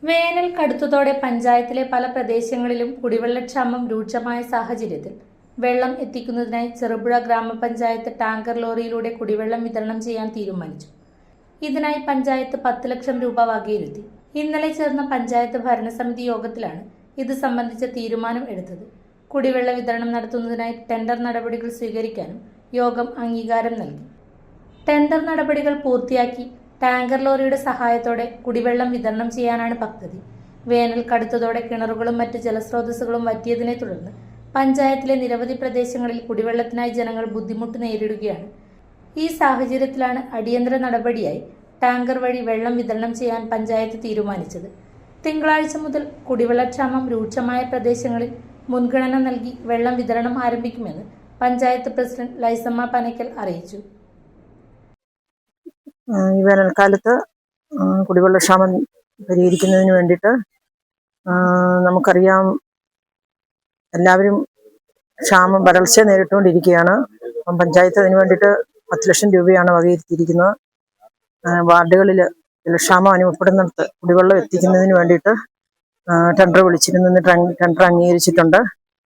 വേനൽ കടുത്തതോടെ പഞ്ചായത്തിലെ പല പ്രദേശങ്ങളിലും കുടിവെള്ളക്ഷാമം രൂക്ഷമായ സാഹചര്യത്തിൽ വെള്ളം എത്തിക്കുന്നതിനായി ചെറുപുഴ ഗ്രാമപഞ്ചായത്ത് ടാങ്കർ ലോറിയിലൂടെ കുടിവെള്ളം വിതരണം ചെയ്യാൻ തീരുമാനിച്ചു. ഇതിനായി പഞ്ചായത്ത് 10 ലക്ഷം രൂപ വകയിരുത്തി. ഇന്നലെ ചേർന്ന പഞ്ചായത്ത് ഭരണസമിതി യോഗത്തിലാണ് ഇത് സംബന്ധിച്ച തീരുമാനം എടുത്തത്. കുടിവെള്ള വിതരണം നടത്തുന്നതിനായി ടെൻഡർ നടപടികൾ സ്വീകരിക്കാനും യോഗം അംഗീകാരം നൽകി. ടെൻഡർ നടപടികൾ പൂർത്തിയാക്കി ടാങ്കർ ലോറിയുടെ സഹായത്തോടെ കുടിവെള്ളം വിതരണം ചെയ്യാനാണ് പദ്ധതി. വേനൽ കടുത്തതോടെ കിണറുകളും മറ്റ് ജലസ്രോതസ്സുകളും വറ്റിയതിനെ തുടർന്ന് പഞ്ചായത്തിലെ നിരവധി പ്രദേശങ്ങളിൽ കുടിവെള്ളത്തിനായി ജനങ്ങൾ ബുദ്ധിമുട്ട് നേരിടുകയാണ്. ഈ സാഹചര്യത്തിലാണ് അടിയന്തര നടപടിയായി ടാങ്കർ വഴി വെള്ളം വിതരണം ചെയ്യാൻ പഞ്ചായത്ത് തീരുമാനിച്ചത്. തിങ്കളാഴ്ച മുതൽ കുടിവെള്ളക്ഷാമം രൂക്ഷമായ പ്രദേശങ്ങളിൽ മുൻഗണന നൽകി വെള്ളം വിതരണം ആരംഭിക്കുമെന്ന് പഞ്ചായത്ത് പ്രസിഡന്റ് ലൈസമ്മ പനക്കൽ അറിയിച്ചു. ഈ വേനൽക്കാലത്ത് കുടിവെള്ളക്ഷാമം പരിഹരിക്കുന്നതിന് വേണ്ടിയിട്ട് നമുക്കറിയാം, എല്ലാവരും വരൾച്ച നേരിട്ടുകൊണ്ടിരിക്കുകയാണ്. അപ്പം പഞ്ചായത്ത് അതിന് വേണ്ടിയിട്ട് 10 ലക്ഷം രൂപയാണ് വകയിരുത്തിയിരിക്കുന്നത്. വാർഡുകളിൽ ജലക്ഷാമം അനുഭവപ്പെടുന്നിടത്ത് കുടിവെള്ളം എത്തിക്കുന്നതിന് വേണ്ടിയിട്ട് ടെൻഡർ വിളിച്ചിരുന്നു. ടെൻഡർ അംഗീകരിച്ചിട്ടുണ്ട്.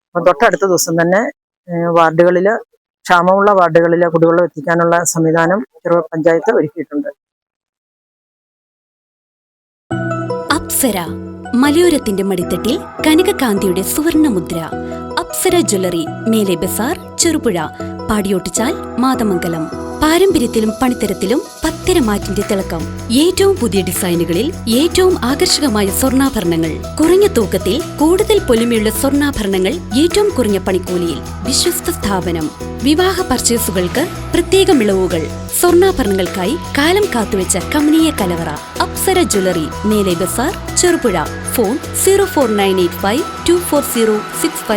അപ്പം തൊട്ടടുത്ത ദിവസം തന്നെ വാർഡുകളിൽ ക്ഷാമമുള്ള വാർഡുകളിൽ കുടിവെള്ളം എത്തിക്കാനുള്ള സംവിധാനം പഞ്ചായത്ത് ഒരുക്കിയിട്ടുണ്ട്. അപ്സര മലയോരത്തിന്റെ മടിത്തട്ടിൽ കനകകാന്തിയുടെ സുവർണമുദ്ര. അപ്സര ജ്വല്ലറി, മേലെ ബസാർ, ചെറുപുഴ, പാടിയോട്ടിച്ചാൽ, മാതമംഗലം. പാരമ്പര്യത്തിലും പണിത്തരത്തിലും പത്തരമാറ്റിന്റെ തിളക്കം. ഏറ്റവും പുതിയ ഡിസൈനുകളിൽ ഏറ്റവും ആകർഷകമായ സ്വർണ്ണാഭരണങ്ങൾ. കുറഞ്ഞ തൂക്കത്തിൽ കൂടുതൽ പൊലിമയുള്ള സ്വർണ്ണാഭരണങ്ങൾ ഏറ്റവും കുറഞ്ഞ പണിക്കൂലിയിൽ. വിശ്വസ്ത സ്ഥാപനം. വിവാഹ പർച്ചേസുകൾക്ക് പ്രത്യേക ഇളവുകൾ. സ്വർണ്ണാഭരണങ്ങൾക്കായി കാലം കാത്തുവെച്ച കമനീയ കലവറ. അപ്സര ജ്വല്ലറി, മേലെ ബസാർ, ചെറുപുഴ. ഫോൺ 04985 24065.